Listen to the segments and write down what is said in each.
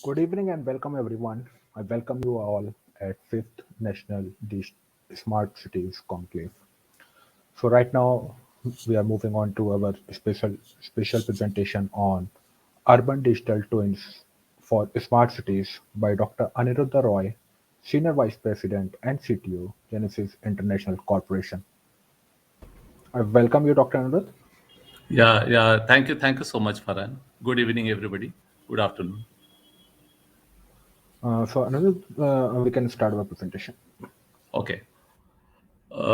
Good evening and welcome everyone. I welcome you all at 5th National Smart Cities Conclave. So right now we are moving on to our special presentation on urban digital twins for smart cities by Dr. Aniruddha Roy, Senior Vice President and CTO, Genesis International Corporation. I welcome you, Dr. Aniruddha. Yeah. Thank you so much, Farhan. Good evening, everybody. Good afternoon. So Aniruddha, we can start our presentation. Okay.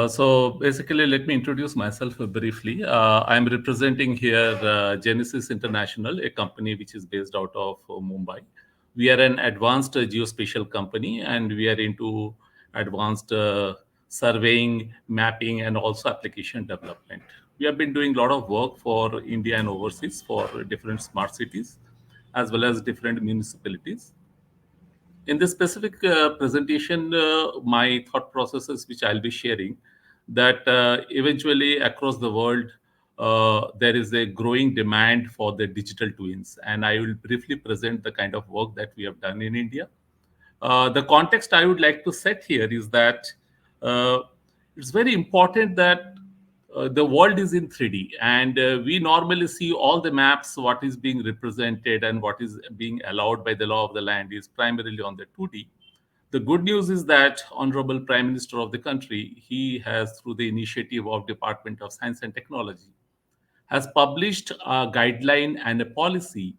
So basically, let me introduce myself briefly. I'm representing here Genesis International, a company which is based out of Mumbai. We are an advanced geospatial company, and we are into advanced surveying, mapping, and also application development. We have been doing a lot of work for India and overseas for different smart cities, as well as different municipalities. In this specific presentation, my thought processes, which I'll be sharing, that eventually across the world, there is a growing demand for the digital twins. And I will briefly present the kind of work that we have done in India. The context I would like to set here is that uh, it's very important that the world is in 3D, and we normally see all the maps, what is being represented and what is being allowed by the law of the land is primarily on the 2D. The good news is that Honorable Prime Minister of the country, he has, through the initiative of Department of Science and Technology, has published a guideline and a policy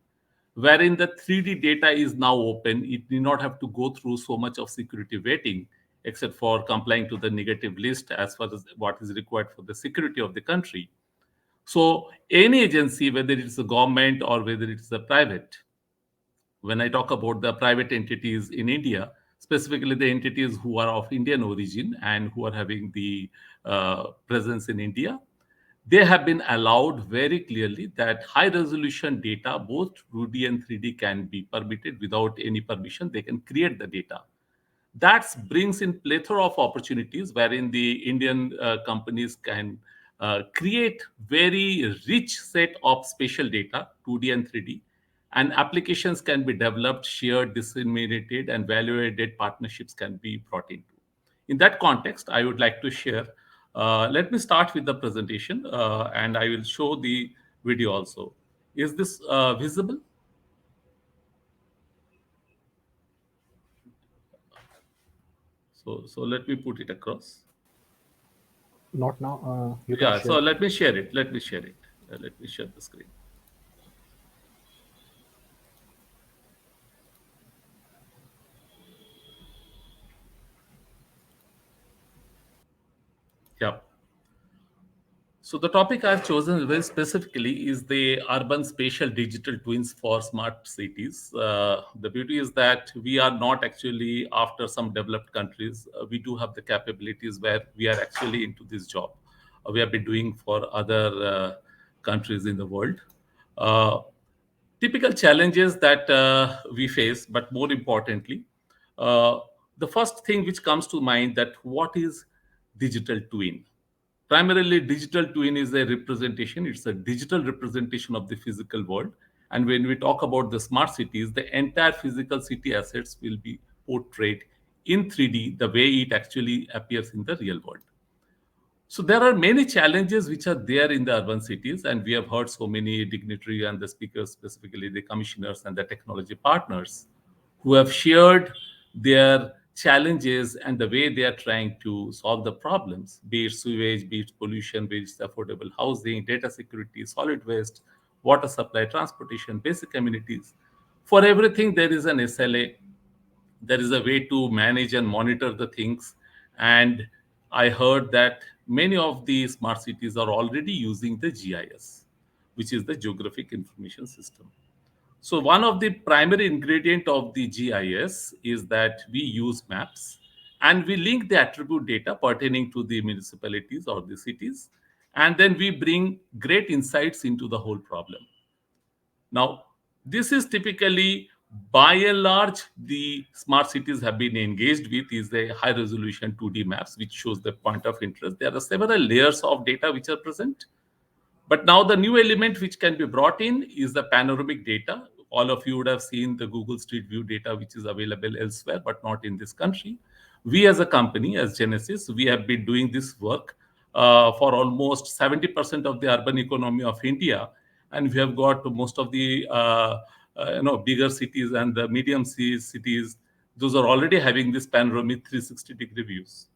wherein the 3D data is now open. It need not have to go through so much of security vetting, except for complying to the negative list as far as what is required for the security of the country. So, any agency, whether it's a government or whether it's a private, when I talk about the private entities in India, specifically the entities who are of Indian origin and who are having the presence in India, they have been allowed very clearly that high resolution data, both 2D and 3D, can be permitted without any permission. They can create the data. That brings in plethora of opportunities wherein the Indian companies can create very rich set of spatial data, 2D and 3D, and applications can be developed, shared, disseminated, and value-added partnerships can be brought into. In that context, I would like to share. Let me start with the presentation, and I will show the video also. Is this visible? So let me put it across. Not now. You can Yeah, share. so let me share it. Let me share it. Let me share the screen. Yeah. So the topic I've chosen very specifically is the urban spatial digital twins for smart cities. The beauty is that we are not actually after some developed countries. We do have the capabilities where we are actually into this job. We have been doing for other countries in the world. Uh, Typical challenges that we face, but more importantly, uh, the first thing which comes to mind, that what is digital twin? Primarily, digital twin is a representation. It's a digital representation of the physical world. And when we talk about the smart cities, the entire physical city assets will be portrayed in 3D the way it actually appears in the real world. So there are many challenges which are there in the urban cities, and we have heard so many dignitary and the speakers, specifically the commissioners and the technology partners, who have shared their challenges and the way they are trying to solve the problems, be it sewage, be it pollution, be it affordable housing, data security, solid waste, water supply, transportation, basic amenities. For everything, there is an SLA, there is a way to manage and monitor the things. And I heard that many of the smart cities are already using the GIS, which is the Geographic Information System. So one of the primary ingredient of the GIS is that we use maps and we link the attribute data pertaining to the municipalities or the cities, and then we bring great insights into the whole problem. Now, this is typically, by and large, the smart cities have been engaged with is the high resolution 2D maps, which shows the point of interest. There are several layers of data which are present. But now the new element which can be brought in is the panoramic data. All of you would have seen the Google Street View data, which is available elsewhere, but not in this country. We as a company, as Genesis, we have been doing this work for almost 70% of the urban economy of India, and we have got most of the bigger cities and the medium cities. Those are already having this panoramic 360-degree views.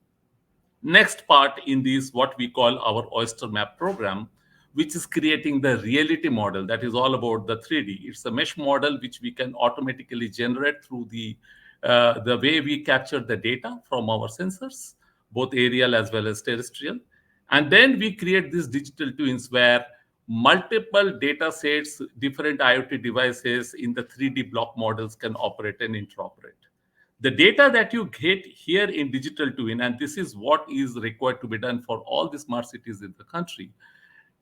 Next part in this, what we call our Oyster Map program, which is creating the reality model that is all about the 3D. It's a mesh model which we can automatically generate through the way we capture the data from our sensors, both aerial as well as terrestrial. And then we create these digital twins where multiple data sets, different IoT devices in the 3D block models can operate and interoperate. The data that you get here in digital twin, and this is what is required to be done for all the smart cities in the country,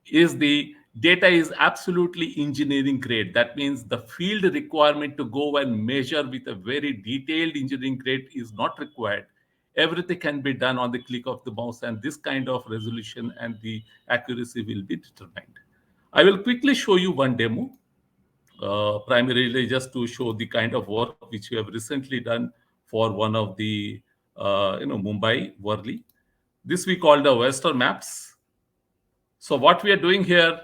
is the data is absolutely engineering grade. That means the field requirement to go and measure with a very detailed engineering grade is not required. Everything can be done on the click of the mouse, and this kind of resolution and the accuracy will be determined. I will quickly show you one demo, primarily just to show the kind of work which we have recently done for one of the Mumbai Worli. This we call the Oyster Maps. So what we are doing here,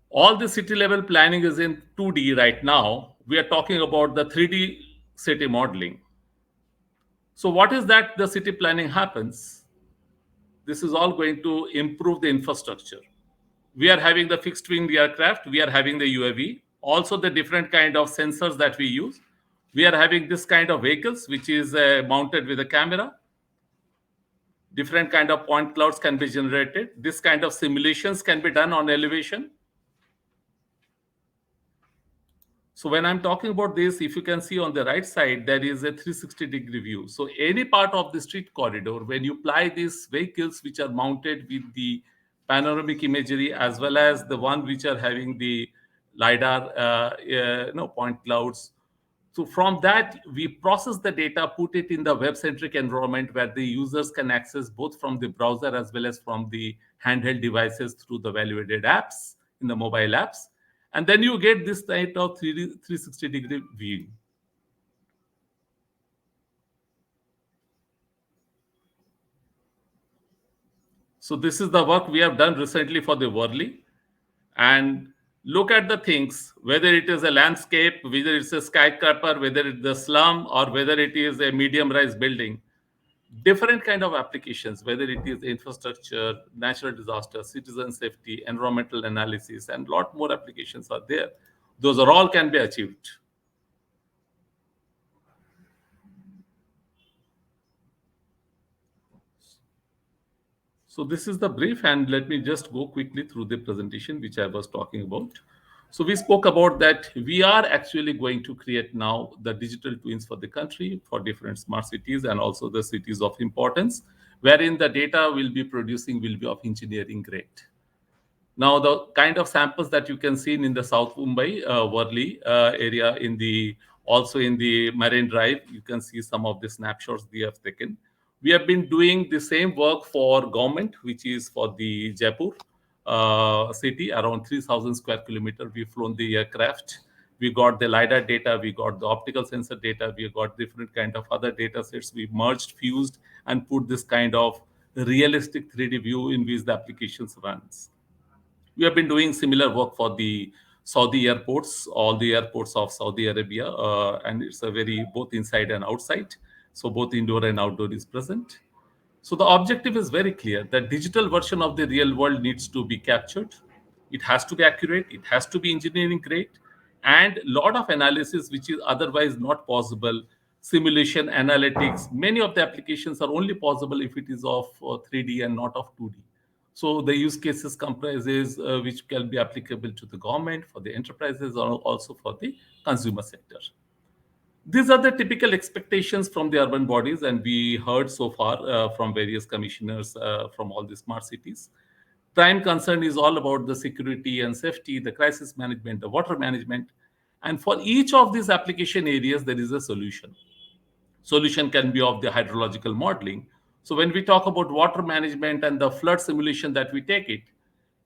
all the city level planning is in 2D right now. We are talking about the 3D city modeling. So what is that the city planning happens? This is all going to improve the infrastructure. We are having the fixed wing aircraft, we are having the UAV, also the different kind of sensors that we use. We are having this kind of vehicles which is mounted with a camera. Different kind of point clouds can be generated. This kind of simulations can be done on elevation. So when I'm talking about this, if you can see on the right side, there is a 360-degree view. So any part of the street corridor, when you apply these vehicles which are mounted with the panoramic imagery as well as the one which are having the LiDAR point clouds. So from that, we process the data, put it in the web-centric environment where the users can access both from the browser as well as from the handheld devices through the validated apps in the mobile apps. And then you get this type of 360-degree view. So this is the work we have done recently for the Worli. And look at the things, whether it is a landscape, whether it's a skyscraper, whether it's the slum, or whether it is a medium-rise building. Different kind of applications, whether it is infrastructure, natural disaster, citizen safety, environmental analysis, and a lot more applications are there. Those are all can be achieved. So this is the brief, and let me just go quickly through the presentation which I was talking about. So we spoke about that we are actually going to create now the digital twins for the country, for different smart cities and also the cities of importance, wherein the data will be producing will be of engineering grade. Now, the kind of samples that you can see in the South Mumbai, Worli area, also in the Marine Drive, you can see some of the snapshots they have taken. We have been doing the same work for government, which is for the Jaipur city, around 3,000 square kilometer. We've flown the aircraft. We got the LiDAR data, we got the optical sensor data, we got different kind of other data sets. We merged, fused, and put this kind of realistic 3D view in which the applications runs. We have been doing similar work for the Saudi airports, all the airports of Saudi Arabia, and it's a very both inside and outside. So both indoor and outdoor is present. So the objective is very clear. The digital version of the real world needs to be captured. It has to be accurate. It has to be engineering grade, and a lot of analysis which is otherwise not possible. Simulation, analytics. Many of the applications are only possible if it is of 3D and not of 2D. So the use cases comprises which can be applicable to the government, for the enterprises, or also for the consumer sector. These are the typical expectations from the urban bodies, and we heard so far from various commissioners from all the smart cities. Prime concern is all about the security and safety, the crisis management, the water management. And for each of these application areas, there is a solution. Solution can be of the hydrological modeling. So when we talk about water management and the flood simulation that we take it,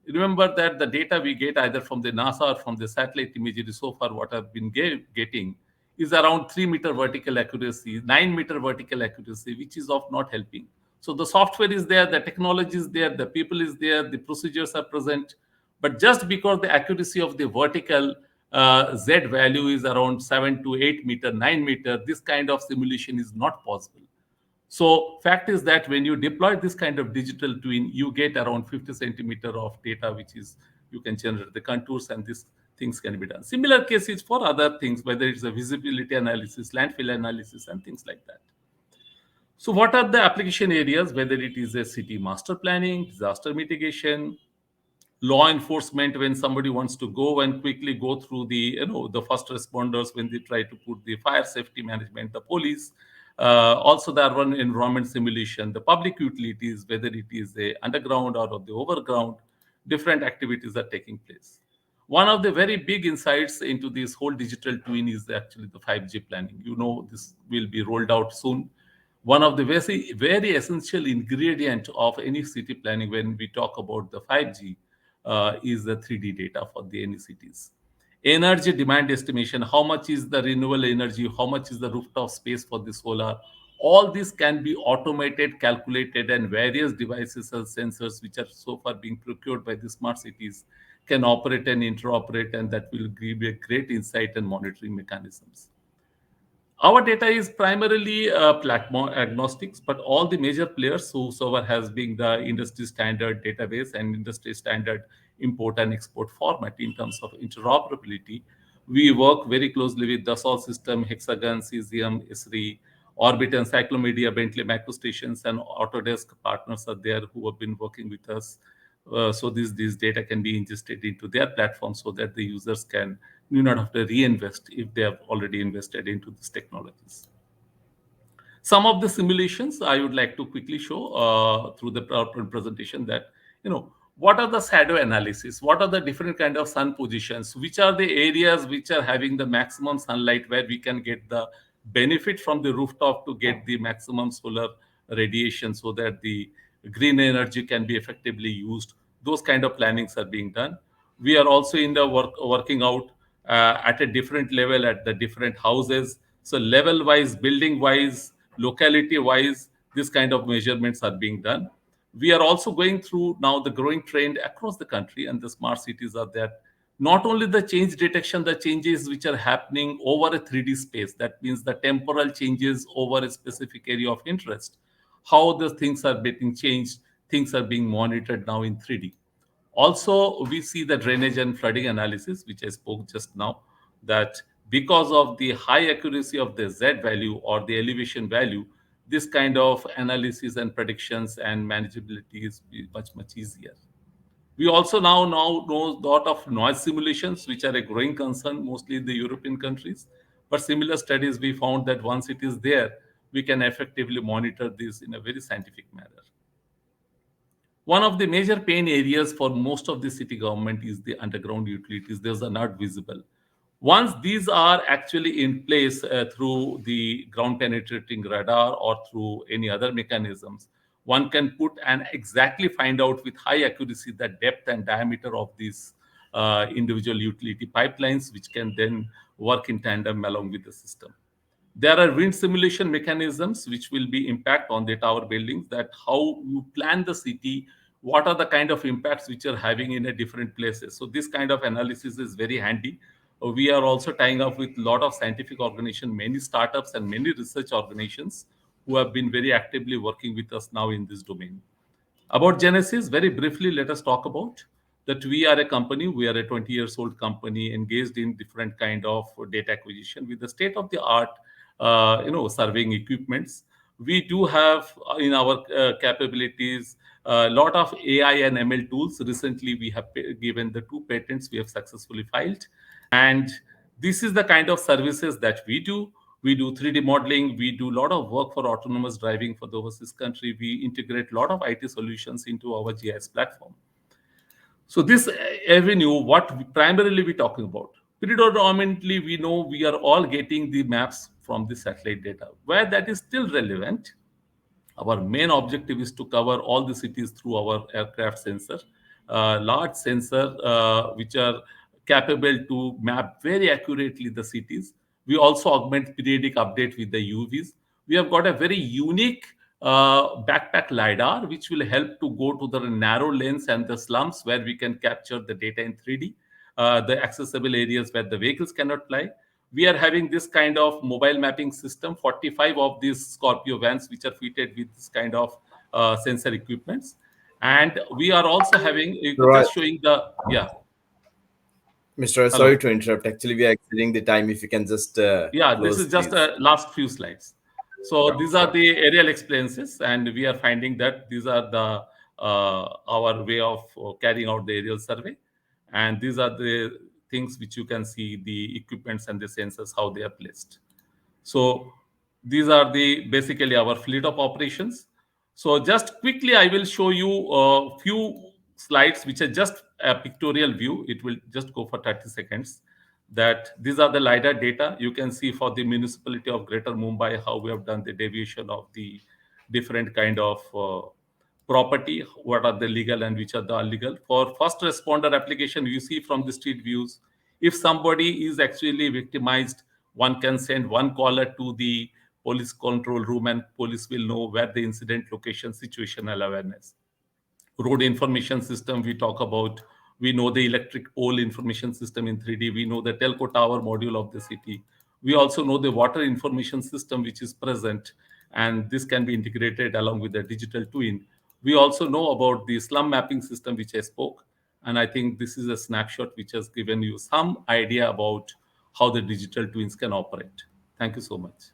Remember that the data we get either from the NASA or from the satellite imagery so far, what I've been getting is around 3 meter vertical accuracy, 9 meter vertical accuracy, which is of not helping. So the software is there, the technology is there, the people is there, the procedures are present, but just because the accuracy of the vertical Z value is around 7 to 8 meter, 9 meter, this kind of simulation is not possible. So fact is that when you deploy this kind of digital twin, you get around 50 centimeter of data, which is you can generate the contours and these things can be done. Similar cases for other things, whether it's a visibility analysis, landfill analysis, and things like that. So what are the application areas, whether it is a city master planning, disaster mitigation, law enforcement when somebody wants to go and quickly go through the the first responders when they try to put the fire safety management, the police, also the urban environment simulation, the public utilities, whether it is the underground or the overground, different activities are taking place. One of the very big insights into this whole digital twin is actually the 5G planning. This will be rolled out soon. One of the very essential ingredient of any city planning when we talk about the 5G is the 3D data for the any cities. Energy demand estimation, how much is the renewable energy, how much is the rooftop space for the solar. All this can be automated, calculated, and various devices and sensors which are so far being procured by the smart cities can operate and interoperate, and that will give a great insight and monitoring mechanisms. Our data is primarily platform agnostics, but all the major players whosoever has been the industry standard database and industry standard import and export format in terms of interoperability. We work very closely with Dassault System, Hexagon, Cesium, Esri, Orbit, Encyclomedia, Bentley MacroStations, and Autodesk partners are there who have been working with us. So these data can be ingested into their platform so that the users can do not have to reinvest if they have already invested into these technologies. Some of the simulations I would like to quickly show through the PowerPoint presentation that, what are the shadow analysis? What are the different kind of sun positions? Which are the areas which are having the maximum sunlight where we can get the benefit from the rooftop to get the maximum solar radiation so that the green energy can be effectively used? Those kind of plannings are being done. We are also in the working out at a different level at the different houses. So level wise, building wise, locality wise, this kind of measurements are being done. We are also going through now the growing trend across the country, and the smart cities are that not only the change detection, the changes which are happening over a 3D space, that means the temporal changes over a specific area of interest, how the things are getting changed, things are being monitored now in 3D. Also, we see the drainage and flooding analysis, which I spoke just now, that because of the high accuracy of the Z value or the elevation value, this kind of analysis and predictions and manageability is much, much easier. We also now know a lot of noise simulations, which are a growing concern, mostly in the European countries. But similar studies, we found that once it is there, we can effectively monitor this in a very scientific manner. One of the major pain areas for most of the city government is the underground utilities. Those are not visible. Once these are actually in place through the ground penetrating radar or through any other mechanisms, one can put and exactly find out with high accuracy the depth and diameter of these individual utility pipelines, which can then work in tandem along with the system. There are wind simulation mechanisms which will be impact on the tower buildings, that how you plan the city, what are the kind of impacts which are having in a different places. So this kind of analysis is very handy. We are also tying up with a lot of scientific organizations, many startups and many research organizations who have been very actively working with us now in this domain. About Genesis, very briefly, let us talk about that. We are a company, we are a 20 years old company engaged in different kind of data acquisition with the state of the art, surveying equipments. We do have in our capabilities a lot of AI and ML tools. Recently, we have given the 2 patents we have successfully filed. And this is the kind of services that we do. We do 3D modeling. We do a lot of work for autonomous driving for the overseas country. We integrate a lot of IT solutions into our GIS platform. So this avenue, what primarily we're talking about, predominantly we know we are all getting the maps from the satellite data. Where that is still relevant, our main objective is to cover all the cities through our aircraft sensor. large sensor which are capable to map very accurately the cities. We also augment periodic update with the UVs. We have got a very unique backpack LiDAR, which will help to go to the narrow lanes and the slums where we can capture the data in 3D, the accessible areas where the vehicles cannot fly. We are having this kind of mobile mapping system, 45 of these Scorpio vans, which are fitted with this kind of sensor equipments. And we are also having, Right. just showing the, yeah, Mr. Sorry hello. to interrupt. Actually, we are exceeding the time. If you can just Yeah, this close, is just please. a last few slides. So Sure, these are sure. the aerial experiences, and we are finding that these are the our way of carrying out the aerial survey, and these are the things which you can see the equipments and the sensors how they are placed. So these are the basically our fleet of operations. So just quickly, I will show you a few slides which are just a pictorial view. It will just go for 30 seconds. That these are the LiDAR data. You can see for the municipality of Greater Mumbai how we have done the deviation of the different kind of property, what are the legal and which are the illegal. For first responder application, you see from the street views, if somebody is actually victimized, one can send one caller to the police control room and police will know where the incident location, situational awareness. Road information system we talk about, we know the electric pole information system in 3D, we know the telco tower module of the city, we also know the water information system which is present, and this can be integrated along with the digital twin. We also know about the slum mapping system which I spoke, and I think this is a snapshot which has given you some idea about how the digital twins can operate. Thank you so much.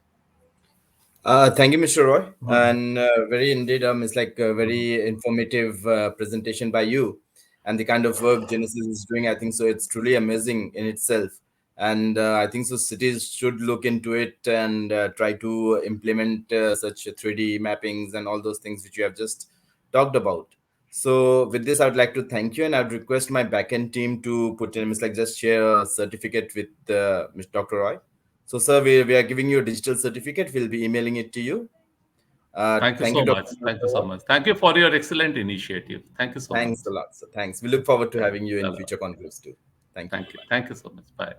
Thank you, Mr. Roy, and very indeed, it's like a very informative presentation by you, and the kind of work Genesis is doing. I think so. It's truly amazing in itself, and I think so. Cities should look into it and try to implement such 3D mappings and all those things which you have just talked about. So, with this, I would like to thank you, and I'd request my backend team to put in, it's like just share a certificate with Mr. Dr. Roy. So, sir, we are giving you a digital certificate. We'll be emailing it to you. Thank you Thank you, so Dr. much. Thank you so Roy. much. Thank you for your excellent initiative. Thank you so much. Thanks a lot, sir. Thanks. We look forward to Thank having you in you. future conclaves too. Thank you. Thank you. Thank you so much. Bye.